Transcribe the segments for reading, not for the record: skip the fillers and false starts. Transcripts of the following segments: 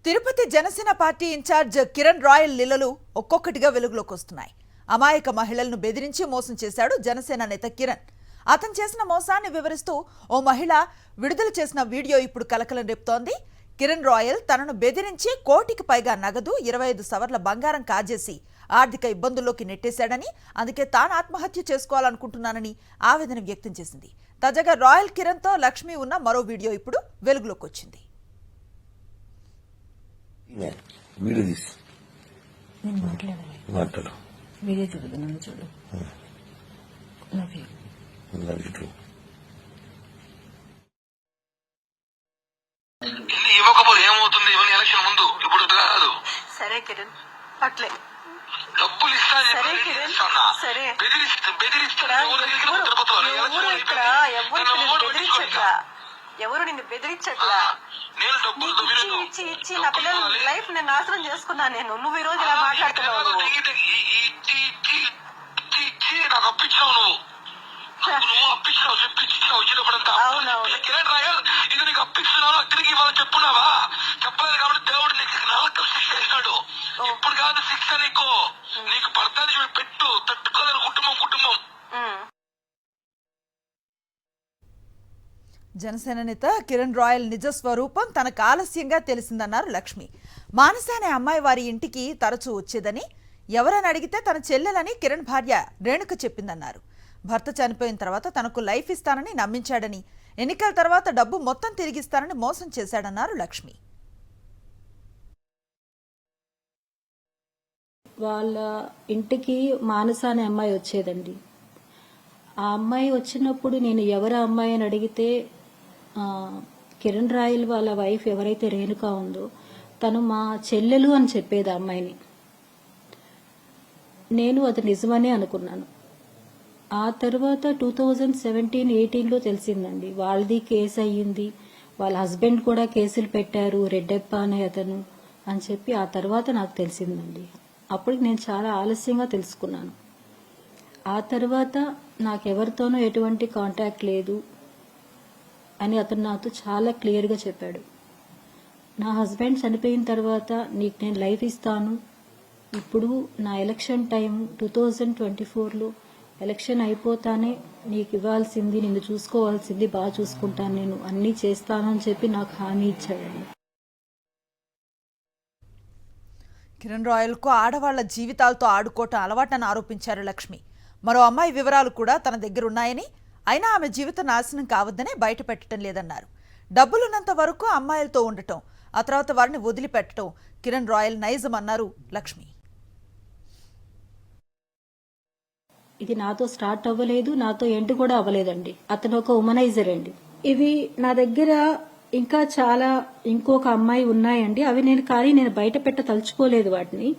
Tirupati Janasena party in charge Kiran Royal లీలలు ఒక్కొక్కటిగా వెలుగులోకి వస్తున్నాయి. అమాయక మహిళలను బెదిరించి మోసం చేశాడు జనసేన నేత కిరణ్. అతను చేసిన మోసాన్ని వివరిస్తూ ఓ మహిళ విడుదల చేసిన వీడియో ఇప్పుడు కలకలం రేపుతోంది. కిరణ్ రాయల్ తనను బెదిరించి కోటికి పైగా నగదు 25 సవర్ల బంగారం కాజేసి ఆర్థిక ఇబ్బందుల్లోకి నెట్టేశాడని, అందుకే తాను ఆత్మహత్య చేసుకోవాలనుకుంటున్నానని ఆవేదన వ్యక్తం చేసింది. తాజాగా రాయల్ కిరణ్తో లక్ష్మి ఉన్న మరో వీడియో ఇప్పుడు వెలుగులోకి వచ్చింది. వీడియో తీసి నేను మాట్లాడు వీడియో చూడదు నన్ను చూడు. ఇవ్వకపోతే ఏమవుతుంది? ఇవన్నీ ఎలక్షన్ ముందు, ఇప్పుడు కాదు. సరే కిరణ్, అట్లే డబ్బులు ఇస్తాను సరే కిరణ్, సరే ఎవరు నిన్ను బెదిరించట్లా. నేను డబ్బులు ఇచ్చి ఇచ్చి నా పిల్లల లైఫ్ నేను నాశనం చేసుకున్నా. నువ్వు ఈ రోజు ఇలా మాట్లాడుతున్నావు. నాకు అప్పించావు, నువ్వు అప్పించావు, చెప్పించావు ఇచ్చినప్పుడంతా. కిరణ్ రాయల్ ఇది నీకు అప్పిస్తున్నావు, తిరిగి ఇవాళ చెప్పున్నావా? చెప్పలేదు కాబట్టి దేవుడు నీకు నరకం శిక్ష ఇస్తాడు. ఇప్పుడు కాదు శిక్ష నీకు పడతాది. పెట్టు, తట్టుకోలేని కుటుంబం. జనసేన నేత కిరణ్ రాయల్ నిజ స్వరూపం తనకు ఆలస్యంగా తెలిసిందన్నారు లక్ష్మి. మానస అనే అమ్మాయి వారి ఇంటికి తరచూ వచ్చేదని, ఎవరని అడిగితే తన చెల్లెలని కిరణ్ భార్య రేణుక చెప్పిందన్నారు. భర్త చనిపోయిన తర్వాత తనకు లైఫ్ ఇస్తానని నమ్మించాడని, ఎన్నికల తర్వాత డబ్బు మొత్తం తిరిగిస్తానని మోసం చేశాడన్నారు లక్ష్మి. వాళ్ళ ఇంటికి మానస అనే అమ్మాయి వచ్చేదండి. ఆ అమ్మాయి వచ్చినప్పుడు నేను ఎవరు అమ్మాయి అని అడిగితే కిరణ్ రాయల్ వాళ్ళ వైఫ్ ఎవరైతే రేణుక ఉందో తను మా చెల్లెలు అని చెప్పేది ఆ అమ్మాయిని. నేను అది నిజమనే అనుకున్నాను. ఆ తర్వాత 2017-18లో తెలిసిందండి వాళ్ళది కేసు అయ్యింది. వాళ్ళ హస్బెండ్ కూడా కేసులు పెట్టారు, రెడ్డెప్ప అనే అతను అని చెప్పి ఆ తర్వాత నాకు తెలిసిందండి. అప్పటికి నేను చాలా ఆలస్యంగా తెలుసుకున్నాను. ఆ తర్వాత నాకెవరితోనూ ఎటువంటి కాంటాక్ట్ లేదు అని అతను నాతో చాలా క్లియర్గా చెప్పాడు. నా హస్బెండ్ చనిపోయిన తర్వాత నీకు నేను లైఫ్ ఇస్తాను, ఇప్పుడు నా ఎలక్షన్ టైం 2024లో ఎలక్షన్ అయిపోతానే నీకు ఇవ్వాల్సింది, నిన్ను చూసుకోవాల్సింది బాగా చూసుకుంటాను, నేను అన్నీ చేస్తాను అని చెప్పి నాకు హామీ ఇచ్చాడండి. కిరణ్ రాయల్కు ఆడవాళ్ల జీవితాలతో ఆడుకోవటం అలవాటని ఆరోపించారు లక్ష్మి. మరో అమ్మాయి వివరాలు కూడా తన దగ్గర ఉన్నాయని, అయినా ఆమె జీవితం నాశనం కావద్దనే బయట పెట్టడం లేదన్నారు. డబ్బులున్నంత వరకు అమ్మాయిలతో ఉండటం, ఆ తర్వాత వారిని వదిలిపెట్టడం కిరణ్ రాయల్ నైజం అన్నారు లక్ష్మి. ఇది నాతో స్టార్ట్ అవ్వలేదు, నాతో ఎండ్ కూడా అవ్వలేదండి. అతను ఒక ఉమనైజర్ అండి. ఇవి నా దగ్గర ఇంకా చాలా ఇంకొక అమ్మాయి ఉన్నాయండి. అవి నేను బయట పెట్ట తలుచుకోలేదు వాటిని.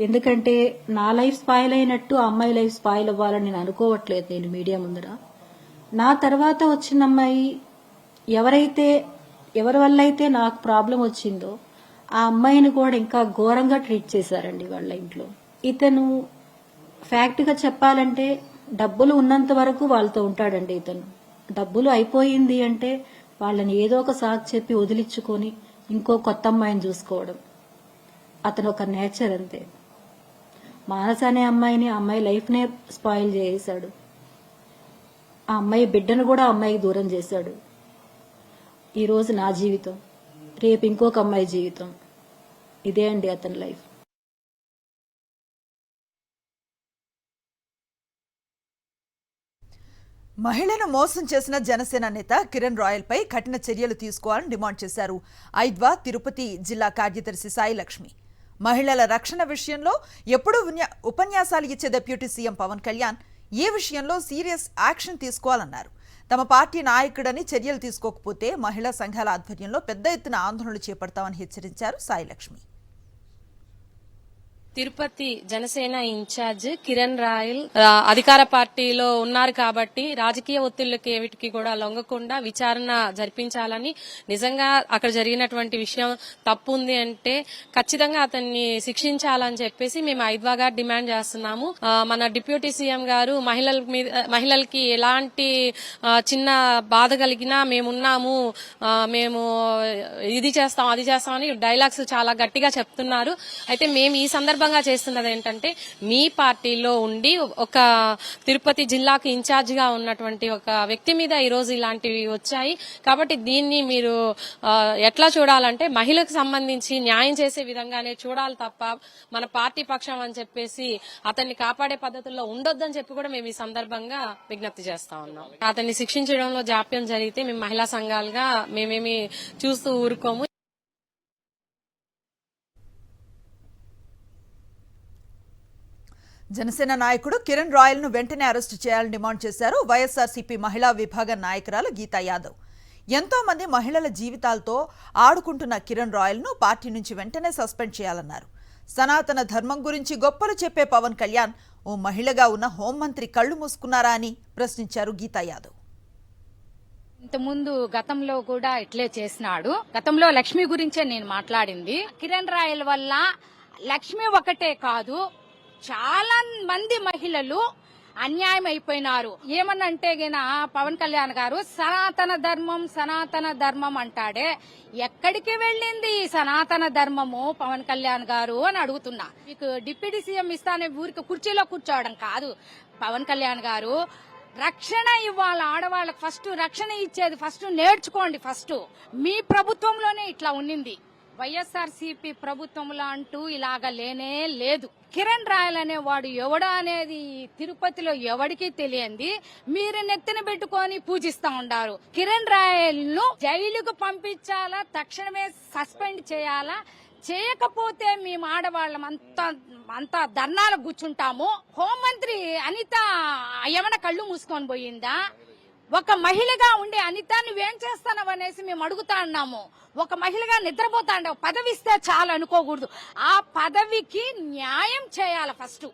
ఎందుకంటే నా లైఫ్ స్పాయిల్ అయినట్టు ఆ అమ్మాయి లైఫ్ స్పాయిల్ అవ్వాలని నేను అనుకోవట్లేదు. నేను మీడియా ముందర నా తర్వాత వచ్చిన అమ్మాయి ఎవరి వల్ల అయితే నాకు ప్రాబ్లం వచ్చిందో ఆ అమ్మాయిని కూడా ఇంకా ఘోరంగా ట్రీట్ చేశారండి వాళ్ళ ఇంట్లో. ఇతను ఫ్యాక్ట్గా చెప్పాలంటే డబ్బులు ఉన్నంత వరకు వాళ్ళతో ఉంటాడండి. ఇతను డబ్బులు అయిపోయింది అంటే వాళ్ళని ఏదో ఒక సాకు చెప్పి వదిలించుకొని ఇంకో కొత్త అమ్మాయిని చూసుకోవడం అతను ఒక నేచర్ అంతే. మానస అనే అమ్మాయిని, ఆ అమ్మాయి లైఫ్నే స్పాయిల్ చేశాడు. ఆ అమ్మాయి బిడ్డను కూడా అమ్మాయికి దూరం చేశాడు. ఈరోజు నా జీవితం, రేపు ఇంకొక అమ్మాయి జీవితం, ఇదే అండి అతని లైఫ్. మహిళను మోసం చేసిన జనసేన నేత కిరణ్ రాయల్ పై కఠిన చర్యలు తీసుకోవాలని డిమాండ్ చేశారు ఐద్వా తిరుపతి జిల్లా కార్యదర్శి సాయి లక్ష్మి. మహిళల రక్షణ విషయంలో ఎప్పుడూ ఉపన్యాసాలు ఇచ్చే డిప్యూటీ సీఎం పవన్ కళ్యాణ్ ఈ విషయంలో సీరియస్ యాక్షన్ తీసుకోవాలన్నారు. తమ పార్టీ నాయకుడని చర్యలు తీసుకోకపోతే మహిళా సంఘాల ఆధ్వర్యంలో పెద్ద ఎత్తున ఆందోళనలు చేపడతామని హెచ్చరించారు సాయి లక్ష్మి. తిరుపతి జనసేన ఇన్ఛార్జ్ కిరణ్ రాయల్ అధికార పార్టీలో ఉన్నారు కాబట్టి రాజకీయ ఒత్తిళ్లకి ఏవిటికి కూడా లొంగకుండా విచారణ జరిపించాలని, నిజంగా అక్కడ జరిగినటువంటి విషయం తప్పు ఉంది అంటే ఖచ్చితంగా అతన్ని శిక్షించాలని చెప్పేసి మేము ఐద్వాగా డిమాండ్ చేస్తున్నాము. మన డిప్యూటీ సీఎం గారు మహిళలకి ఎలాంటి చిన్న బాధ కలిగినా మేమున్నాము, మేము ఇది చేస్తాం అది చేస్తాం అని డైలాగ్స్ చాలా గట్టిగా చెప్తున్నారు. అయితే మేము ఈ సందర్భంగా చేస్తున్నది ఏంటంటే, మీ పార్టీలో ఉండి ఒక తిరుపతి జిల్లాకు ఇన్ఛార్జ్ గా ఉన్నటువంటి ఒక వ్యక్తి మీద ఈ రోజు ఇలాంటివి వచ్చాయి. కాబట్టి దీన్ని మీరు ఎట్లా చూడాలంటే మహిళకు సంబంధించి న్యాయం చేసే విధంగానే చూడాలి తప్ప మన పార్టీ పక్షం అని చెప్పేసి అతన్ని కాపాడే పద్ధతుల్లో ఉండొద్దని చెప్పి కూడా మేము ఈ సందర్భంగా విజ్ఞప్తి చేస్తా ఉన్నాం. అతన్ని శిక్షించడంలో జాప్యం జరిగితే మేము మహిళా సంఘాలుగా మేమేమి చూస్తూ ఊరుకోము. జనసేన నాయకుడు కిరణ్ రాయల్ ను వెంటనే అరెస్టు చేయాలని డిమాండ్ చేశారు వైఎస్ఆర్సీపీ మహిళా విభాగ నాయకురాలు గీతా యాదవ్. ఎంతో మంది మహిళల జీవితాలతో ఆడుకుంటున్న కిరణ్ రాయల్ ను పార్టీ నుంచి వెంటనే సస్పెండ్ చేయాలన్నారు. సనాతన ధర్మం గురించి గొప్పలు చెప్పే పవన్ కళ్యాణ్ ఓ మహిళగా ఉన్న హోంమంత్రి కళ్లు మూసుకున్నారా అని ప్రశ్నించారు గీతా యాదవ్. ఇంతకుముందు గతంలో కూడా ఇట్లే చేసినాడు. గతంలో లక్ష్మి గురించే నేను మాట్లాడింది. కిరణ్ రాయల్ వల్ల లక్ష్మి ఒకటే కాదు, చాలా మంది మహిళలు అన్యాయం అయిపోయినారు. ఏమనంటే గిన పవన్ కళ్యాణ్ గారు సనాతన ధర్మం అంటాడే, ఎక్కడికి వెళ్ళింది ఈ సనాతన ధర్మము పవన్ కళ్యాణ్ గారు అని అడుగుతున్నా. మీకు డిప్యూటీ సీఎం ఇస్తానే ఊరికి కుర్చీలో కూర్చోవడం కాదు పవన్ కళ్యాణ్ గారు. రక్షణ ఇవ్వాలి ఆడవాళ్ళకి, ఫస్ట్ రక్షణ ఇచ్చేది ఫస్ట్ నేర్చుకోండి. ఫస్ట్ మీ ప్రభుత్వంలోనే ఇట్లా ఉన్నింది, వైఎస్ఆర్సీపీ ప్రభుత్వంలో అంటూ ఇలాగ లేనే లేదు. కిరణ్ రాయల్ అనేవాడు ఎవడా అనేది తిరుపతిలో ఎవడికి తెలియంది, మీరు నెత్తిన పెట్టుకొని పూజిస్తా ఉండారు. కిరణ్ రాయల్ ను జైలుకు పంపించాలా, తక్షణమే సస్పెండ్ చేయాలా, చేయకపోతే మేము ఆడవాళ్ళం అంతా ధర్నాలు కూర్చుంటాము. హోంమంత్రి అనిత ఏమైనా కళ్ళు మూసుకొని పోయిందా? ఒక మహిళగా ఉండే అనిత నువ్వేం చేస్తానవు అనేసి మేము అడుగుతా ఉన్నాము. ఒక మహిళగా నిద్రపోతా ఉండవు, పదవి ఇస్తే చాలు అనుకోకూడదు. ఆ పదవికి న్యాయం చేయాలి ఫస్ట్.